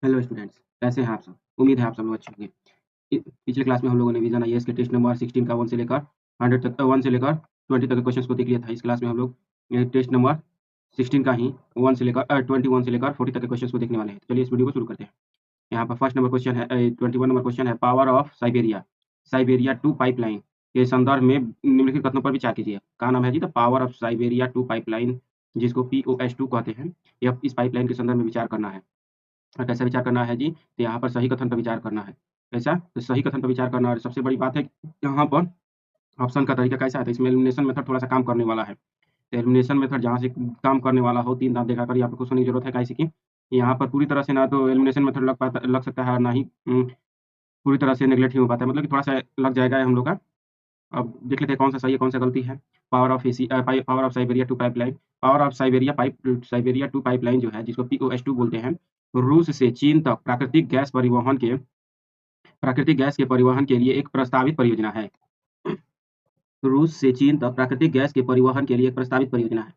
Hello students, कैसे हैं आप सब? उम्मीद है आप सब लोग अच्छे होंगे। पिछले क्लास में हम लोगों ने विजन आईएएस के टेस्ट नंबर 16 का 1 से लेकर 100 तक 1 से लेकर 20 तक के क्वेश्चंस को देख लिया था। इस क्लास में हम लोग टेस्ट नंबर 16 का ही 1 से लेकर 21 से लेकर 40 तक के क्वेश्चंस को देखने वाले हैं। चलिए इस वीडियो को शुरू करते हैं। यहाँ पर फर्स्ट नंबर क्वेश्चन है 21 नंबर क्वेश्चन है power of Siberia Siberia two pipeline के संदर्भ में निम्नलिखित कथनों पर विचार कीजिए। क्या नाम है ji? The power of Siberia two pipeline, जिसको POS2 कहते हैं। यह इस पाइपलाइन के संदर्भ में विचार करना है। कैसा विचार करना है जी? तो यहाँ पर सही कथन पर विचार करना है। कैसा? तो सही कथन पर विचार करना है। और सबसे बड़ी बात है कि यहाँ पर ऑप्शन का तरीका कैसा है? तो इसमें एलिमिनेशन मेथड थोड़ा-सा काम करने वाला है। तो एलिमिनेशन मेथड जहाँ से काम करने वाला हो, 3 दाँत दिखाकर यहाँ पे क्वेश्चन की ज़रूरत है कैसे कि यहाँ पर पूरी तरह से ना तो एलिमिनेशन मेथड लग सकता है और ना ही पूरी तरह से नेगलेक्ट ही हो पाता है। मतलब कि थोड़ा-सा लग जाएगा हम लोग का। अब देख लेते हैं कौन सा सही है, कौन सा गलती है। Power of Siberia two pipeline power of Siberia two pipeline जो है, जिसको POS2 बोलते हैं, रूस से चीन तक प्राकृतिक गैस के परिवहन के लिए एक प्रस्तावित परियोजना है। रूस से चीन तक प्राकृतिक गैस के परिवहन के लिए एक प्रस्तावित परियोजना है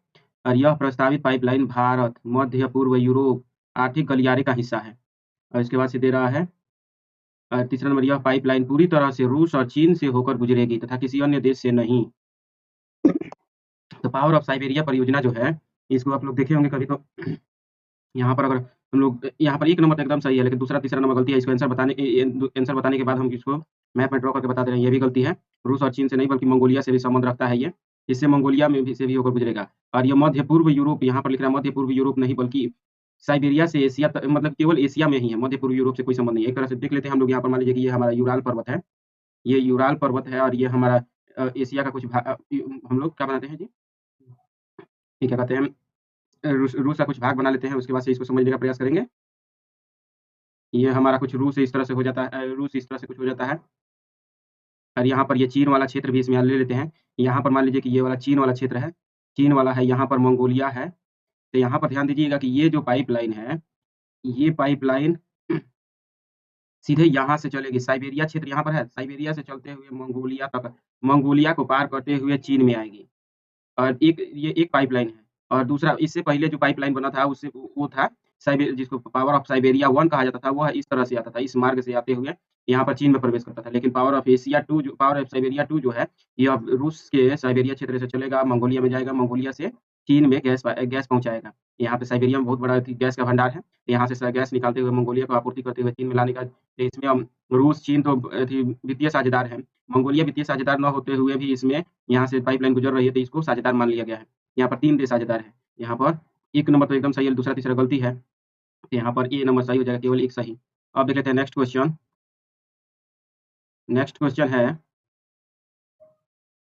और यह प्रस्तावित पाइपलाइन भारत, मध्य पूर्व यूरोप आर्थिक गलियारे का हिस्सा है। और इसके बाद से दे रहा है तीसरा नंबर, यह पाइपलाइन पूरी तरह से रूस और चीन से होकर गुजरेगी तथा किसी अन्य देश से नहीं। तो पावर ऑफ साइबेरिया परियोजना जो है, इसको आप लोग देखे होंगे कभी तो। यहाँ पर अगर हम लोग यहाँ पर 1 नंबर तो एकदम सही है, लेकिन दूसरा, तीसरा नंबर गलती है। इसको आंसर बताने के बाद हम इसको मैप में ड्रॉ करके बता दे रहे हैं, ये भी गलती है। रूस और चीन से नहीं बल्कि मंगोलिया से भी संबंध रखता है ये। इससे मंगोलिया में भी से भी होकर गुजरेगा। और ये मध्य पूर्व यूरोप, यहाँ पर लिख रहा है मध्य पूर्व यूरोप नहीं बल्कि साइबेरिया से एशिया तक, मतलब केवल एशिया में ही है, मध्य पूर्व यूरोप से कोई संबंध नहीं है। एक तरह से देख लेते हैं हम लोग। यहाँ पर मान लीजिए कि ये हमारा यूराल पर्वत है। ये यूराल पर्वत है और ये हमारा एशिया का कुछ हम लोग क्या बनाते हैं जी? ये क्या कहते हैं? रूस का कुछ भाग बना लेते हैं, उसके बाद से इसको समझने का प्रयास करेंगे। ये हमारा कुछ रूस इस तरह से हो जाता है, रूस इस तरह से कुछ हो जाता है। और यहाँ पर ये चीन वाला क्षेत्र भी इसमें ले लेते हैं। यहाँ पर मान लीजिए कि ये वाला चीन वाला क्षेत्र है, चीन वाला है, यहाँ पर मंगोलिया है। तो यहाँ पर ध्यान दीजिएगा कि ये जो पाइपलाइन है, ये पाइपलाइन सीधे यहाँ से चलेगी। साइबेरिया क्षेत्र यहाँ पर है, साइबेरिया से चलते हुए मंगोलिया तक, मंगोलिया को पार करते हुए चीन में आएगी। और ये एक पाइपलाइन है और दूसरा इससे पहले जो पाइपलाइन बना था उससे वो था जिसको पावर ऑफ साइबेरिया 1 कहा जाता था, वह इस तरह से आता था, इस मार्ग से आते हुए यहाँ पर चीन में प्रवेश करता था। लेकिन पावर ऑफ साइबेरिया 2 जो है, ये अब रूस के साइबेरिया क्षेत्र से चलेगा, मंगोलिया में जाएगा, मंगोलिया से चीन में गैस पहुँचाएगा। यहाँ पे साइबेरिया में बहुत बड़ा गैस का भंडार है। यहाँ से गैस निकालते हुए मंगोलिया को आपूर्ति करते हुए चीन में लाने का। तो इसमें हम रूस, चीन तो वित्तीय साझेदार हैं। मंगोलिया वित्तीय साझेदार न होते हुए भी इसमें यहाँ से पाइपलाइन गुजर रही है, तो इसको साझेदार मान लिया गया है। यहाँ पर 3 देश साझेदार हैं। यहाँ पर 1 नंबर तो एकदम सही है, दूसरा, तीसरा गलती है। तो यहाँ पर ए नंबर सही हो जाएगा, केवल 1 सही। अब देख लेते हैं नेक्स्ट क्वेश्चन। नेक्स्ट क्वेश्चन है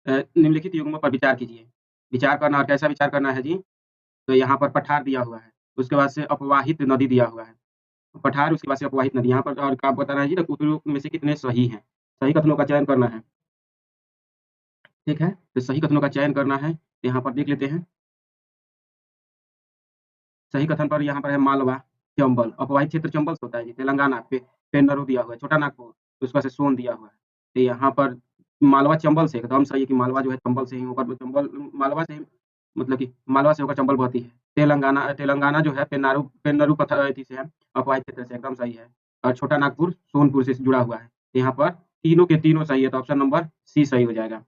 निम्नलिखित युग्मों पर विचार कीजिए। विचार करना, और कैसा विचार करना है जी? तो यहाँ पर पठार दिया हुआ है, उसके बाद से अपवाहित नदी दिया हुआ है। पठार, उसके बाद से अपवाहित नदी। यहाँ पर और क्या बताना है जी? तो उपरोक्त में से कितने सही हैं? सही कथनों का चयन करना है। ठीक है? तो सही कथनों का चयन करना है। तो यहाँ पर देख लेते हैं। सही कथन पर यहाँ पर है मालवा, चंबल। अपवाहित क्षेत्र चंबल से होता है जी। तेलंगाना पे पेन्नरू दिया हुआ है, छोटा नागपुर, उसके बाद से सोन दिया हुआ है। तो यहाँ पर मालवा चंबल से एकदम सही है कि मालवा जो है चंबल से ही होकर, चंबल मालवा से ही, मतलब कि मालवा से होकर चंबल बहती है। तेलंगाना जो है पेन्नरू पत्थर एथी से है, अपवाहित क्षेत्र से, एकदम सही है। और छोटा नागपुर सोनपुर से जुड़ा हुआ है। यहाँ पर तीनों के तीनों सही है, तो ऑप्शन नंबर सी सही हो जाएगा।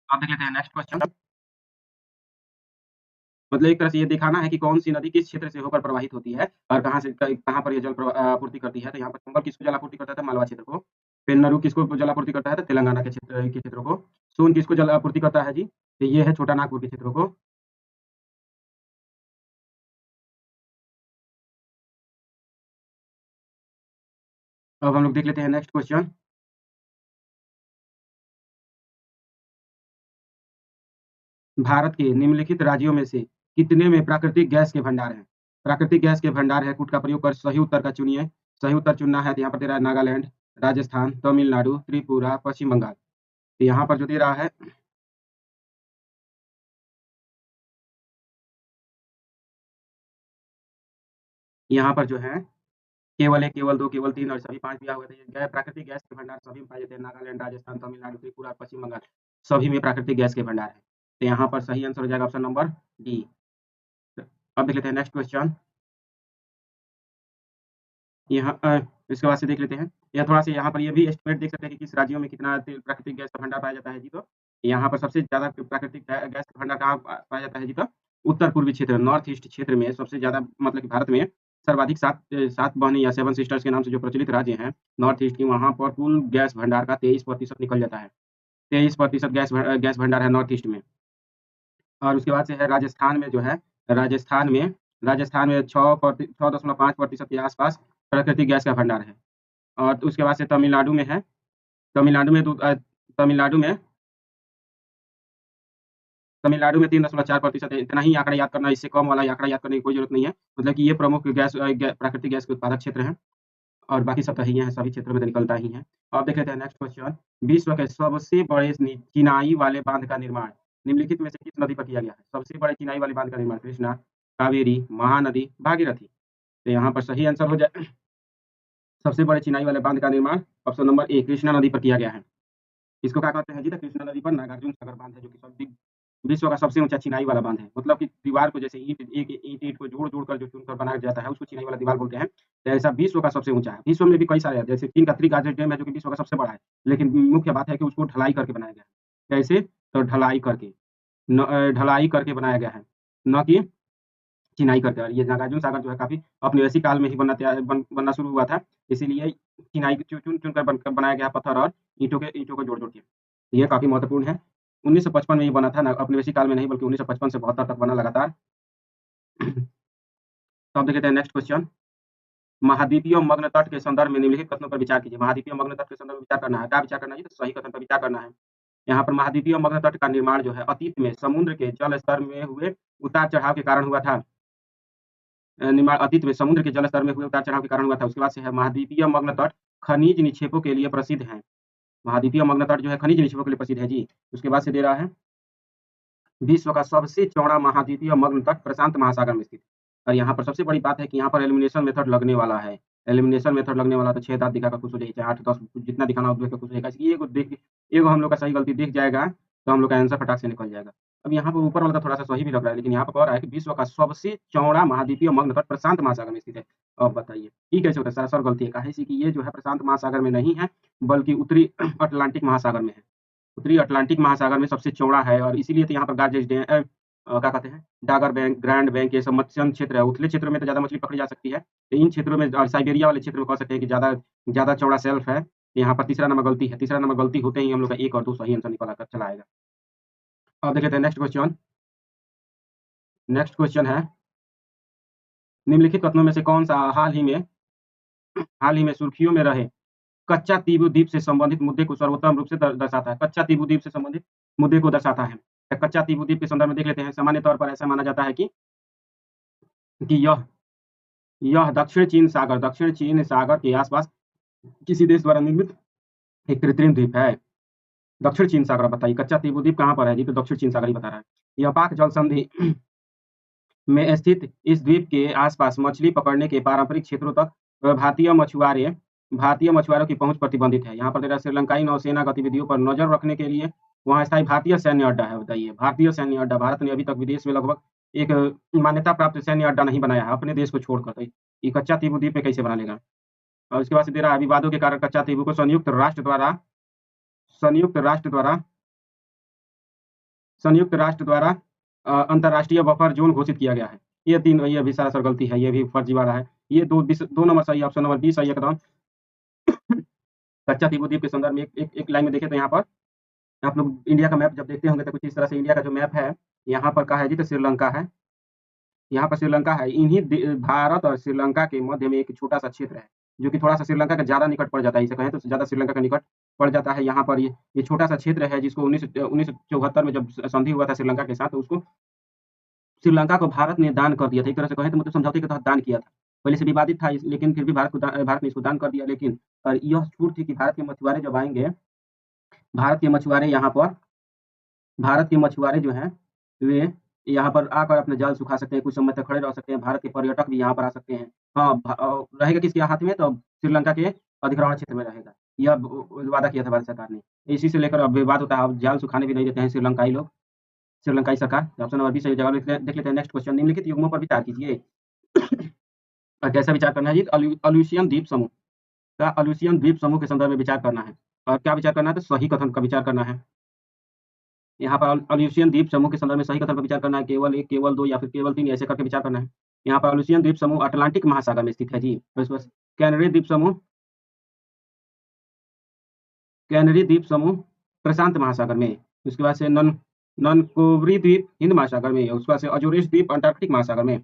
अब देख लेते हैं नेक्स्ट क्वेश्चन। मतलब एक तरह से ये दिखाना है कि कौन-सी नदी किस क्षेत्र से होकर प्रवाहित होती है और कहाँ पर ये आपूर्ति करती है। तो यहाँ पर चंबल किसको जल आपूर्ति करता था? मालवा क्षेत्र को। पेन्नरू किसको जल आपूर्ति करता है? तो तेलंगाना के क्षेत्रों को। सोन किसको जल आपूर्ति करता है जी? तो ये है छोटा नागपुर के क्षेत्रों को। अब हम लोग देख लेते हैं नेक्स्ट क्वेश्चन। भारत के निम्नलिखित राज्यों में से कितने में प्राकृतिक गैस के भंडार हैं? प्राकृतिक गैस के भंडार है, कूट का प्रयोग कर सही उत्तर का चुनिए। सही उत्तर चुनना है, तो यहाँ पर दे रहा है नागालैंड, राजस्थान, तमिलनाडु, त्रिपुरा, पश्चिम बंगाल। तो यहाँ पर जो दे रहा है, यहाँ पर जो है केवल 1, केवल 2, केवल 3 और सभी 5 दिया हुआ था। ये प्राकृतिक गैस के भंडार सभी में पाए जाते हैं। नागालैंड, राजस्थान, तमिलनाडु, त्रिपुरा, पश्चिम बंगाल, सभी में प्राकृतिक गैस के भंडार हैं। तो यहाँ पर सही आंसर हो जाएगा ऑप्शन नंबर डी। अब देख लेते हैं नेक्स्ट क्वेश्चन। यहाँ इसके बाद से देख लेते हैं। यह थोड़ा-सा यहाँ पर ये भी एस्टिमेट देख सकते हैं कि किस राज्यों में कितना तेल प्राकृतिक गैस का भंडार पाया जाता है जी तो। यहाँ पर सबसे ज़्यादा प्राकृतिक गैस का भंडार कहाँ पाया जाता है जी तो? उत्तर-पूर्वी क्षेत्र, नॉर्थ ईस्ट क्षेत्र में सबसे ज़्यादा मतलब कि भारत में सर्वाधिक 7 बहनें या 7 सिस्टर्स के नाम से जो प्रचलित राज्य हैं, नॉर्थ ईस्ट की, वहाँ पर कुल गैस भंडार का 23% निकल जाता है। 23% गैस भंडार है नॉर्थ ईस्ट में। और उसके बाद से है राजस्थान में जो है, राजस्थान में 6.5% के आस-पास प्राकृतिक गैस का भंडार है। और उसके बाद से तमिलनाडु में है, तमिलनाडु में तमिलनाडु में 3.4% है। इतना ही आंकड़ा याद करना है, इससे कम वाला आंकड़ा याद करने की कोई ज़रूरत नहीं है। मतलब कि ये प्रमुख प्राकृतिक गैस के उत्पादक क्षेत्र हैं और बाकी सब तो ही हैं, सभी क्षेत्रों में तो निकलता ही है। अब देख लेते हैं नेक्स्ट क्वेश्चन। विश्व के सबसे बड़े चिनाई वाले बांध का निर्माण निम्नलिखित में से किस नदी पर किया गया है? सबसे बड़े चिनाई वाले बांध का निर्माण कृष्णा, कावेरी, महानदी, भागीरथी। तो यहाँ पर सही आंसर हो जाए सबसे बड़े चिनाई वाले बांध का निर्माण ऑप्शन नंबर ए कृष्णा नदी पर किया गया है। इसको क्या कहते हैं जी? तो कृष्णा नदी पर नागार्जुन सागर बांध है, जो कि विश्व का सबसे ऊंचा चिनाई वाला बांध है। मतलब कि दीवार को जैसे ईंट को जोड़ जोड़ कर जो चुनकर बनाया जाता है, उसको चिनाई वाला दीवार बोलते हैं। तो ऐसा विश्व का सबसे ऊंचा है। विश्व में भी कई सारे हैं, जैसे चीन का त्रिगाजर डैम है, जो कि विश्व का सबसे बड़ा है। लेकिन मुख्य बात है कि उसको ढलाई करके बनाया गया है। कैसे? तो ढलाई करके बनाया गया है, न कि चिनाई करके। और ये नागार्जुन सागर जो है काफी औपनिवेशिक काल में ही बनना शुरू हुआ था। इसीलिए चिनाई चुन कर बनाया गया पत्थर और ईंटों को जोड़ जोड़ के। ये काफी महत्वपूर्ण है। 1955 में ये बना था, ना औपनिवेशिक काल में नहीं, बल्कि 1955 से 72 तक बना लगातार। तो अब देखते हैं नेक्स्ट क्वेश्चन। महाद्वीपीय मग्न तट के संदर्भ में निम्नलिखित कथनों पर विचार कीजिए। महाद्वीपीय मग्न तट के संदर्भ में विचार करना है। क्या विचार करना है? तो सही कथन पर विचार करना है। यहाँ पर महाद्वीपीय मग्न तट का निर्माण जो है अतीत में समुद्र के जल स्तर में हुए उतार चढ़ाव के कारण हुआ था। निर्माण अतीत में समुद्र के जल स्तर में हुए उतार चढ़ाव के कारण हुआ था। उसके बाद से है महाद्वीपीय मग्न तट खनिज निक्षेपों के लिए प्रसिद्ध है। महाद्वीपीय मग्न तट जो है खनिज निक्षेपों के लिए प्रसिद्ध है जी। उसके बाद से दे रहा है विश्व का सबसे चौड़ा महाद्वीपीय मग्न तट प्रशांत महासागर में स्थित है। और यहाँ पर सबसे बड़ी बात है कि यहाँ पर एलिमिनेशन मेथड लगने वाला है। एलिमिनेशन मेथड लगने वाला, तो 6 दाँत दिखाकर खुश हो जाइए, चाहे 8, 10 जितना दिखाना हो देख के खुश हो जाएगा। इसलिए एगो हम लोग का सही गलती दिख जाएगा, तो हम लोग का आंसर फटाक से निकल जाएगा। अब यहाँ पर ऊपर वाला तो थोड़ा-सा सही भी लग रहा है, लेकिन यहाँ पर कह रहा है कि विश्व का सबसे चौड़ा महाद्वीपीय मग्न तट प्रशांत महासागर में स्थित है। अब बताइए, ये कैसे होता है? सरासर गलती है। काहे से कि ये जो है प्रशांत महासागर में नहीं है, बल्कि उत्तरी अटलांटिक महासागर में है। उत्तरी अटलांटिक महासागर में सबसे चौड़ा है, और इसीलिए तो यहाँ पर क्या कहते हैं, डागर बैंक, ग्रैंड बैंक, ये सब मत्स्य क्षेत्र है। उथले क्षेत्रों में तो ज़्यादा मछली पकड़ी जा सकती है। तो इन क्षेत्रों में और साइबेरिया वाले क्षेत्र में कह सकते हैं कि ज़्यादा ज़्यादा चौड़ा शेल्फ है। यहाँ पर तीसरा नंबर गलती है। तीसरा नंबर गलती होते ही हम लोग का 1 और 2 सही आंसर निकल कर चला आएगा। अब देख लेते हैं नेक्स्ट क्वेश्चन। नेक्स्ट क्वेश्चन है, निम्नलिखित कथनों में से कौन सा हाल ही में सुर्खियों में रहे कच्चा तीबू द्वीप से संबंधित मुद्दे को सर्वोत्तम रूप से दर्शाता है? कच्चा तीबू द्वीप से संबंधित मुद्दे को दर्शाता है। तो कच्चा तीबू द्वीप के संदर्भ में देख लेते हैं। सामान्य तौर पर ऐसा माना जाता है कि यह दक्षिण चीन सागर के आसपास किसी देश द्वारा निर्मित एक कृत्रिम द्वीप है। दक्षिण चीन सागर, बताइए कच्चा तीबू द्वीप कहाँ पर है जी? तो दक्षिण चीन सागर ही बता रहा है। यह पाक जल संधि में स्थित इस द्वीप के आसपास मछली पकड़ने के पारंपरिक क्षेत्रों तक भारतीय मछुआरों की पहुंच प्रतिबंधित है। यहाँ पर तेरा श्रीलंकाई नौसेना गतिविधियों पर नजर रखने के लिए वहाँ स्थायी भारतीय सैन्य अड्डा है। बताइए, भारतीय सैन्य अड्डा। भारत ने अभी तक विदेश में लगभग एक मान्यता प्राप्त सैन्य अड्डा नहीं बनाया है अपने देश को छोड़कर। तो ये कच्चा तीबू द्वीप में कैसे बना लेगा? और उसके बाद से दे रहा है विवादों के कारण कच्चा तीबू को संयुक्त राष्ट्र द्वारा अंतर्राष्ट्रीय बफर जोन घोषित किया गया है। ये भी सरासर गलती है, ये भी फर्जीवाड़ा है। ये 2 नंबर सही है, ऑप्शन नंबर बी सही है एकदम। कच्चा तीबू द्वीप के संदर्भ में एक लाइन में देखें तो यहाँ पर आप लोग इंडिया का मैप जब देखते होंगे तो कुछ इस तरह से इंडिया का जो मैप है, यहाँ पर कहाँ है जी? तो श्रीलंका है। यहाँ पर श्रीलंका है। इन्हीं भारत और श्रीलंका के मध्य में एक छोटा-सा क्षेत्र है, जो कि थोड़ा-सा श्रीलंका का ज़्यादा निकट पड़ जाता है। इसे कहें तो ज़्यादा श्रीलंका का निकट पड़ जाता है। यहाँ पर ये छोटा-सा क्षेत्र है, जिसको 1974 में जब संधि हुआ था श्रीलंका के साथ, तो उसको श्रीलंका को भारत ने दान कर दिया था। एक तरह से कहें तो मतलब समझौते के तहत दान किया था। पहले से विवादित था, लेकिन फिर भी भारत ने इसको दान कर दिया। लेकिन यह छूट थी कि भारत के मछुआरे जब आएँगे, भारत के मछुआरे यहाँ पर भारत के मछुआरे जो हैं, वे यहाँ पर आकर अपने जाल सुखा सकते हैं, कुछ समय तक खड़े रह सकते हैं। भारत के पर्यटक भी यहाँ पर आ सकते हैं। हाँ, रहेगा किसके हाथ में? तो श्रीलंका के अधिग्रहण क्षेत्र में रहेगा। यह वादा किया था भारत सरकार ने। इसी से लेकर अब विवाद होता है। अब जाल सुखाने भी नहीं देते हैं श्रीलंकाई सरकार। ऑप्शन नंबर बी सही जवाब देख लेते हैं नेक्स्ट क्वेश्चन। निम्नलिखित युग्मों पर विचार कीजिए। कैसा विचार करना है जी? अल्यूशियन द्वीप समूह का अल्यूशियन द्वीप समूह के संदर्भ में विचार करना है। और क्या विचार करना है? तो सही कथन का विचार करना है। यहाँ पर अल्यूशियन द्वीप समूह के संदर्भ में सही कथन पर विचार करना है। केवल 1, केवल 2 या फिर केवल 3 ऐसे करके विचार करना है। यहाँ पर अल्यूशियन द्वीप समूह अटलांटिक महासागर में स्थित है जी। बस कैनरी द्वीप समूह प्रशांत महासागर में। उसके बाद से ननकोबरी द्वीप हिंद महासागर में। उसके बाद से अजोरेस द्वीप अंटार्कटिक महासागर में।